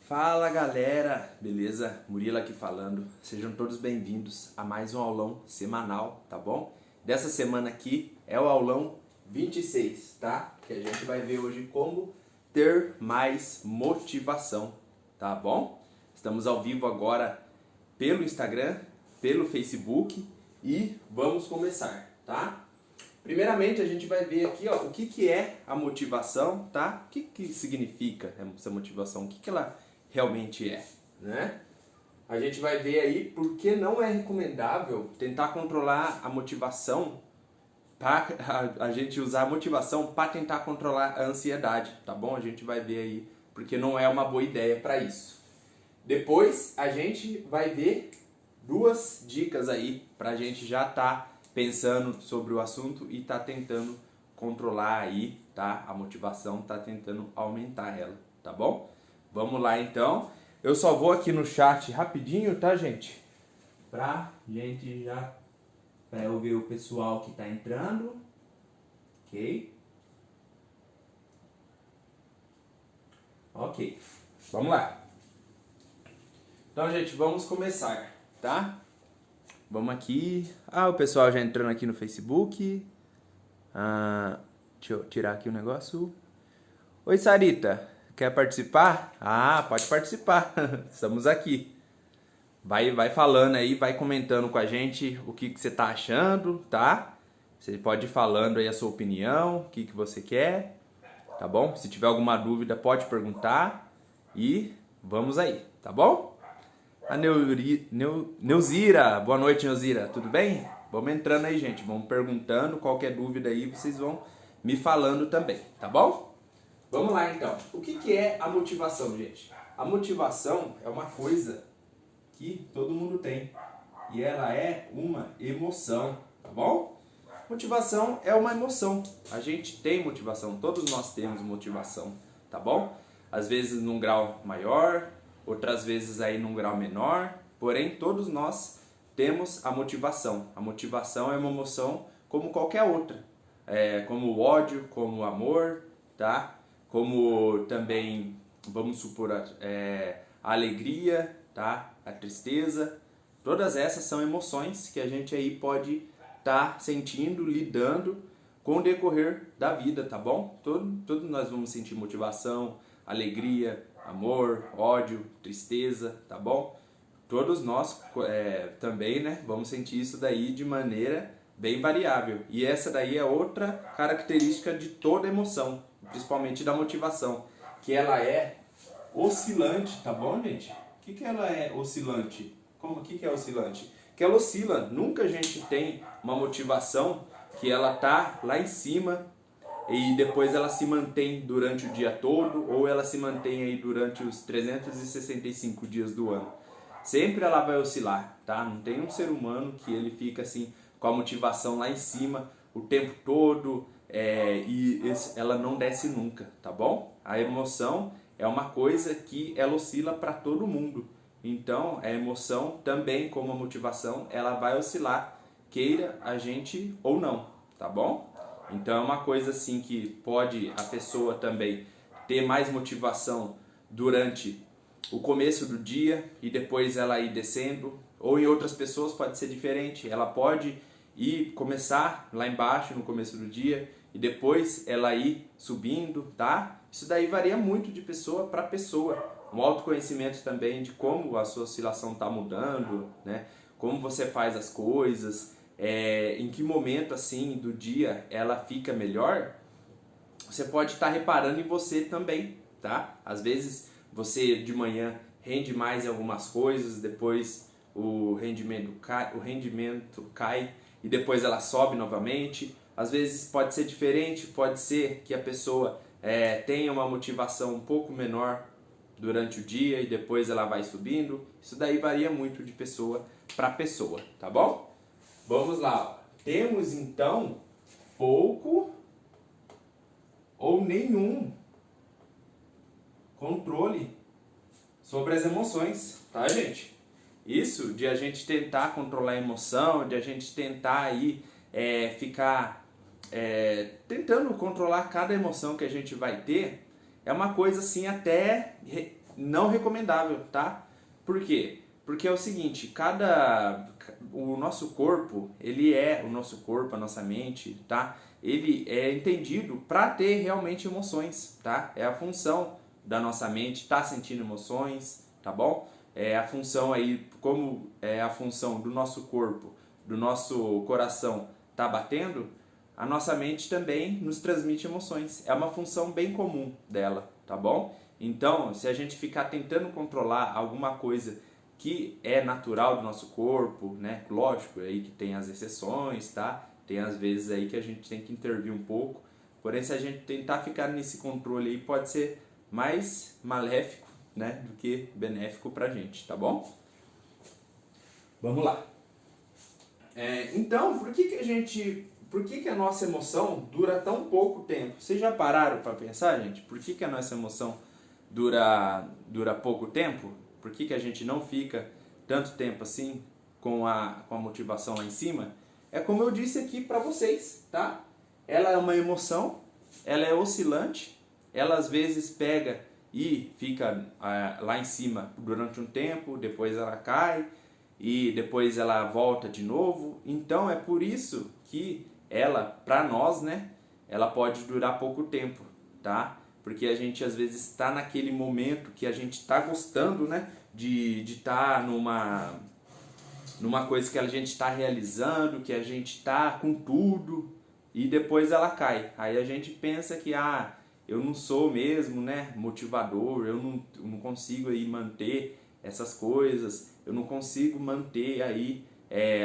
Fala galera, beleza? Murilo aqui falando. Sejam todos bem-vindos a mais um aulão semanal, tá bom? Dessa semana aqui é o aulão 26, tá? Que a gente vai ver hoje como ter mais motivação, tá bom? Estamos ao vivo agora pelo Instagram, pelo Facebook e vamos começar, tá? Primeiramente a gente vai ver aqui, ó, o que é a motivação, tá? O que significa essa motivação, o que ela realmente é, né? A gente vai ver aí por que não é recomendável tentar controlar a motivação, a gente usar a motivação para tentar controlar a ansiedade, tá bom? A gente vai ver aí porque não é uma boa ideia para isso. Depois a gente vai ver duas dicas aí para a gente já tá pensando sobre o assunto e tá tentando controlar aí, tá? A motivação, tá tentando aumentar ela, tá bom? Vamos lá então. Eu só vou aqui no chat rapidinho, tá, gente? Pra gente já... Pra eu ver o pessoal que tá entrando. Ok? Ok. Vamos lá. Então, gente, vamos começar, tá? Vamos aqui. O pessoal já entrando aqui no Facebook. Deixa eu tirar aqui o negócio. Oi, Sarita. Quer participar? Pode participar. Estamos aqui. Vai falando aí, vai comentando com a gente o que você tá achando, tá? Você pode ir falando aí a sua opinião, o que você quer, tá bom? Se tiver alguma dúvida, pode perguntar e vamos aí, tá bom? A Neuzira, boa noite, Neuzira, tudo bem? Vamos entrando aí, gente, vamos perguntando, qualquer dúvida aí vocês vão me falando também, tá bom? Vamos lá então. O que é a motivação, gente? A motivação é uma coisa que todo mundo tem e ela é uma emoção, tá bom? Motivação é uma emoção. A gente tem motivação, todos nós temos motivação, tá bom? Às vezes num grau maior, outras vezes aí num grau menor, porém todos nós temos a motivação. A motivação é uma emoção como qualquer outra, como o ódio, como o amor, tá? Como também, vamos supor, a alegria, tá? A tristeza, todas essas são emoções que a gente aí pode estar sentindo, lidando com o decorrer da vida, tá bom? Todos nós vamos sentir motivação, alegria, amor, ódio, tristeza, tá bom? Todos nós também, né, vamos sentir isso daí de maneira bem variável. E essa daí é outra característica de toda emoção, principalmente da motivação, que ela é oscilante, tá bom, gente? O que ela é oscilante? O que é oscilante? Que ela oscila, nunca a gente tem uma motivação que ela tá lá em cima e depois ela se mantém durante o dia todo ou ela se mantém aí durante os 365 dias do ano. Sempre ela vai oscilar, tá? Não tem um ser humano que ele fica assim com a motivação lá em cima o tempo todo ela não desce nunca, tá bom? A emoção é uma coisa que ela oscila para todo mundo. Então, a emoção também, como a motivação, ela vai oscilar, queira a gente ou não, tá bom? Então, é uma coisa assim que pode a pessoa também ter mais motivação durante o começo do dia e depois ela ir descendo, ou em outras pessoas pode ser diferente, ela pode ir começar lá embaixo no começo do dia e depois ela ir subindo, tá? Isso daí varia muito de pessoa para pessoa. Um autoconhecimento também de como a sua oscilação está mudando, né? Como você faz as coisas, em que momento assim do dia ela fica melhor, você pode estar reparando em você também, tá? Às vezes você de manhã rende mais em algumas coisas, depois o rendimento cai e depois ela sobe novamente. Às vezes pode ser diferente, pode ser que a pessoa tenha uma motivação um pouco menor durante o dia e depois ela vai subindo. Isso daí varia muito de pessoa para pessoa, tá bom? Vamos lá. Temos então pouco ou nenhum controle sobre as emoções, tá, gente? Isso de a gente tentar controlar a emoção, de a gente tentar aí ficar tentando controlar cada emoção que a gente vai ter, é uma coisa assim até não recomendável, tá? Por quê? Porque é o seguinte, o nosso corpo, a nossa mente, tá? Ele é entendido para ter realmente emoções, tá? É a função da nossa mente, tá sentindo emoções, tá bom? É a função aí, como é a função do nosso corpo, do nosso coração tá batendo, a nossa mente também nos transmite emoções. É uma função bem comum dela, tá bom? Então, se a gente ficar tentando controlar alguma coisa que é natural do nosso corpo, né? Lógico, aí que tem as exceções, tá? Tem às vezes aí que a gente tem que intervir um pouco. Porém, se a gente tentar ficar nesse controle aí, pode ser mais maléfico, né, do que benéfico pra gente, tá bom? Vamos lá. Então, por que a nossa emoção dura tão pouco tempo? Vocês já pararam para pensar, gente? Por que a nossa emoção dura pouco tempo? Por que a gente não fica tanto tempo assim com a motivação lá em cima? É como eu disse aqui para vocês, tá? Ela é uma emoção, ela é oscilante, ela às vezes pega e fica lá em cima durante um tempo, depois ela cai e depois ela volta de novo. Então é por isso que ela, para nós, né, ela pode durar pouco tempo, tá? Porque a gente às vezes está naquele momento que a gente está gostando, né, de estar numa coisa que a gente está realizando, que a gente está com tudo, e depois ela cai. Aí a gente pensa que eu não sou mesmo, né, motivador, eu não consigo aí manter essas coisas, eu não consigo manter aí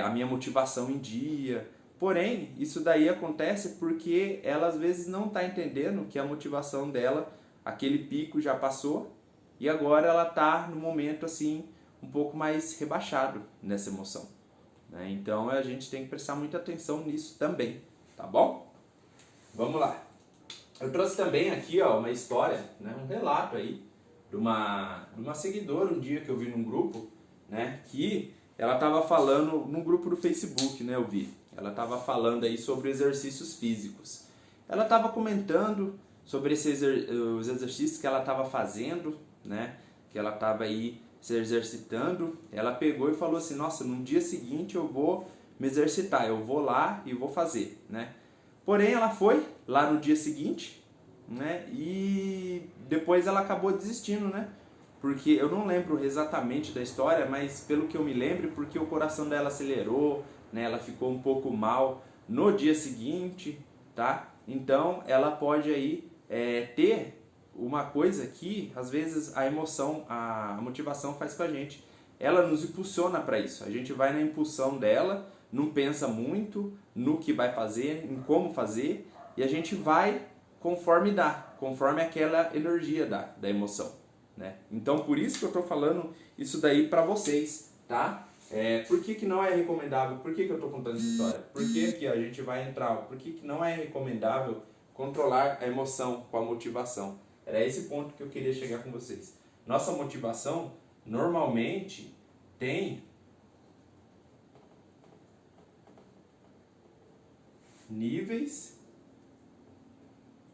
a minha motivação em dia. Porém, isso daí acontece porque ela às vezes não está entendendo que a motivação dela, aquele pico já passou e agora ela está no momento assim um pouco mais rebaixado nessa emoção, né? Então a gente tem que prestar muita atenção nisso também, tá bom? Vamos lá. Eu trouxe também aqui uma história, né, um relato aí de uma seguidora um dia que eu vi num grupo, né, que ela estava falando num grupo do Facebook, né, eu vi. Ela estava falando aí sobre exercícios físicos. Ela estava comentando sobre os exercícios que ela estava fazendo, né, que ela estava aí se exercitando. Ela pegou e falou assim: nossa, no dia seguinte eu vou me exercitar, eu vou lá e vou fazer, né? Porém, ela foi lá no dia seguinte, né? E depois ela acabou desistindo, né? Porque eu não lembro exatamente da história, mas pelo que eu me lembro, porque o coração dela acelerou, né? Ela ficou um pouco mal no dia seguinte, tá? Então, ela pode aí ter uma coisa que, às vezes, a emoção, a motivação faz com a gente. Ela nos impulsiona para isso. A gente vai na impulsão dela, não pensa muito no que vai fazer, em como fazer, e a gente vai conforme aquela energia da emoção, né? Então, por isso que eu estou falando isso daí para vocês, tá? Por que não é recomendável? Por que eu estou contando essa história? Por que a gente vai entrar? Por que não é recomendável controlar a emoção com a motivação? Era esse ponto que eu queria chegar com vocês. Nossa motivação, normalmente, tem níveis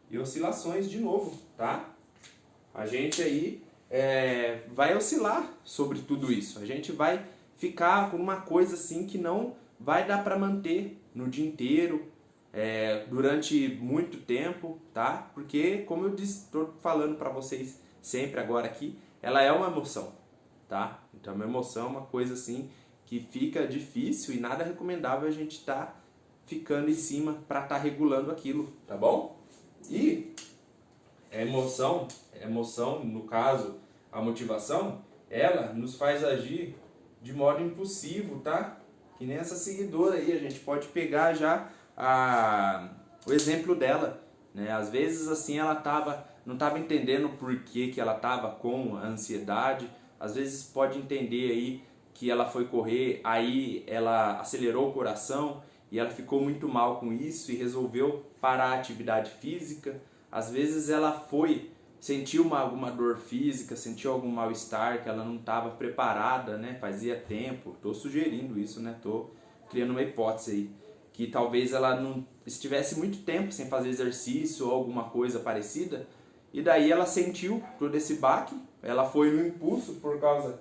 e oscilações de novo, tá? A gente aí vai oscilar sobre tudo isso. A gente vai ficar com uma coisa assim que não vai dar para manter no dia inteiro, durante muito tempo, tá? Porque, como eu disse, estou falando para vocês sempre agora aqui, ela é uma emoção, tá? Então, uma emoção é uma coisa assim que fica difícil e nada recomendável a gente estar ficando em cima para estar regulando aquilo, tá bom? E a emoção, no caso, a motivação, ela nos faz agir de modo impulsivo, tá? Que nem essa seguidora aí, a gente pode pegar já o exemplo dela, né? Às vezes assim ela não estava entendendo por que ela estava com a ansiedade, às vezes pode entender aí que ela foi correr, aí ela acelerou o coração e ela ficou muito mal com isso e resolveu parar a atividade física. Às vezes ela sentiu alguma dor física, sentiu algum mal-estar, que ela não estava preparada, né? Fazia tempo, estou sugerindo isso, né? Estou criando uma hipótese aí, que talvez ela não estivesse muito tempo sem fazer exercício ou alguma coisa parecida, e daí ela sentiu todo esse baque, ela foi no impulso por causa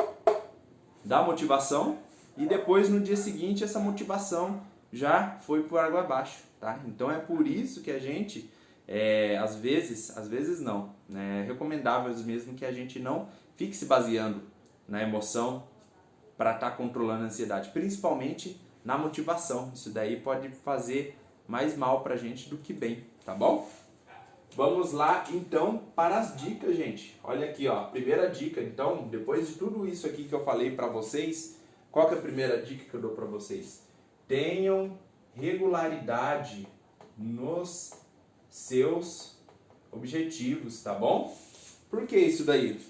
da motivação e depois no dia seguinte essa motivação já foi por água abaixo, tá? Então é por isso que a gente, às vezes não, né? É recomendável mesmo que a gente não fique se baseando na emoção para estar controlando a ansiedade, principalmente na motivação. Isso daí pode fazer mais mal pra gente do que bem, tá bom? Vamos lá então para as dicas, gente. Olha aqui, ó, primeira dica. Então, depois de tudo isso aqui que eu falei para vocês, qual que é a primeira dica que eu dou para vocês? Tenham regularidade nos seus objetivos, tá bom? Por que isso daí?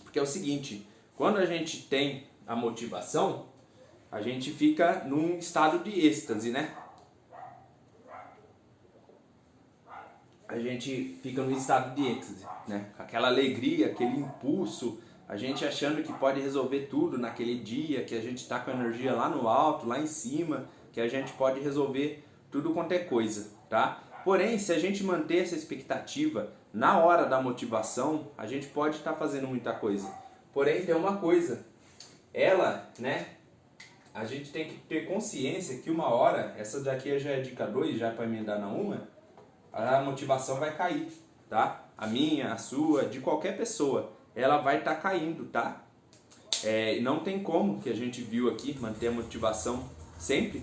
Porque é o seguinte, quando a gente tem a motivação, a gente fica num estado de êxtase, né? A gente fica no estado de êxtase, né? Aquela alegria, aquele impulso, a gente achando que pode resolver tudo naquele dia, que a gente está com a energia lá no alto, lá em cima, que a gente pode resolver tudo quanto é coisa, tá? Porém, se a gente manter essa expectativa na hora da motivação, a gente pode estar fazendo muita coisa. Porém, tem uma coisa, né? A gente tem que ter consciência que uma hora, essa daqui já é dica 2, já é para emendar na uma, a motivação vai cair, tá? A minha, a sua, de qualquer pessoa, ela vai estar caindo, tá? Não tem como, que a gente viu aqui, manter a motivação sempre.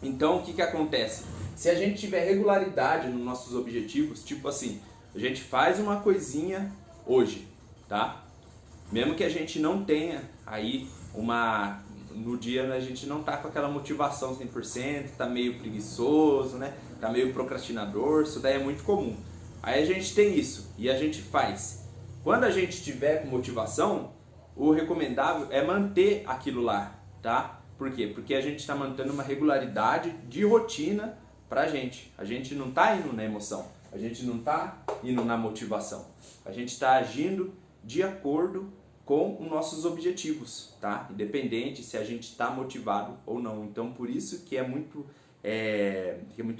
Então, o que que acontece? Se a gente tiver regularidade nos nossos objetivos, tipo assim, a gente faz uma coisinha hoje, tá? Mesmo que a gente não tenha aí no dia a gente não tá com aquela motivação 100%, tá meio preguiçoso, né? Tá meio procrastinador, isso daí é muito comum. Aí a gente tem isso e a gente faz. Quando a gente tiver com motivação, o recomendável é manter aquilo lá, tá? Por quê? Porque a gente está mantendo uma regularidade de rotina pra gente. A gente não tá indo na emoção, a gente não tá indo na motivação. A gente está agindo de acordo com os nossos objetivos, tá? Independente se a gente está motivado ou não. Então, por isso que é muito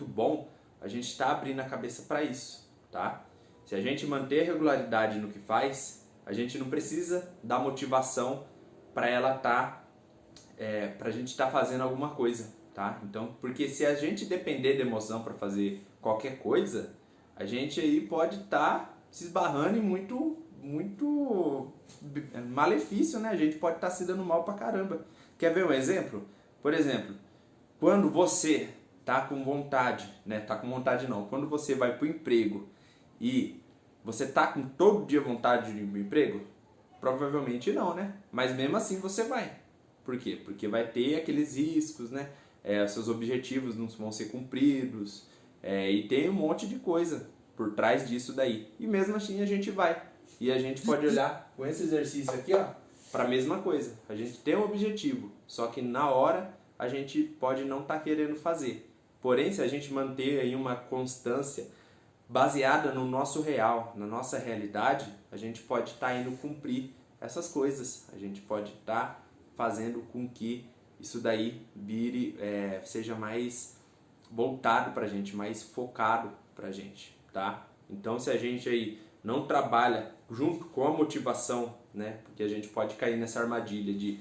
bom a gente estar abrindo a cabeça para isso, tá? Se a gente manter regularidade no que faz, a gente não precisa da motivação para ela para a gente estar fazendo alguma coisa, tá? Então, porque se a gente depender da emoção para fazer qualquer coisa, a gente aí pode estar se esbarrando em muito malefício, né? A gente pode estar se dando mal pra caramba. Quer ver um exemplo? Por exemplo, quando você tá com vontade, né? Tá com vontade não. Quando você vai pro emprego e você tá com todo dia vontade de ir pro emprego? Provavelmente não, né? Mas mesmo assim você vai. Por quê? Porque vai ter aqueles riscos, né? Seus objetivos não vão ser cumpridos. E tem um monte de coisa por trás disso daí. E mesmo assim a gente vai. E a gente pode olhar com esse exercício aqui, ó, para a mesma coisa. A gente tem um objetivo, só que na hora a gente pode não estar querendo fazer. Porém, se a gente manter aí uma constância baseada no nosso real, na nossa realidade, a gente pode estar indo cumprir essas coisas. A gente pode estar fazendo com que isso daí seja mais voltado para a gente, mais focado para a gente, tá? Então, se a gente aí não trabalha junto com a motivação, né? Porque a gente pode cair nessa armadilha de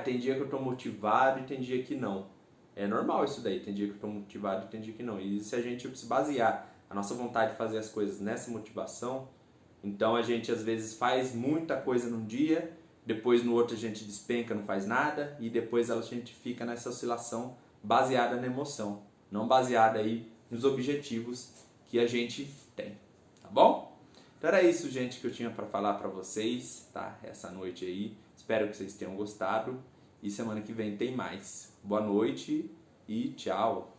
tem dia que eu estou motivado e tem dia que não. É normal isso daí, tem dia que eu estou motivado e tem dia que não. E se a gente se basear a nossa vontade de fazer as coisas nessa motivação, então a gente às vezes faz muita coisa num dia, depois no outro a gente despenca, não faz nada, e depois a gente fica nessa oscilação baseada na emoção, não baseada aí nos objetivos que a gente tem, tá bom? Então era isso, gente, que eu tinha para falar para vocês, tá? Essa noite aí. Espero que vocês tenham gostado e semana que vem tem mais. Boa noite e tchau!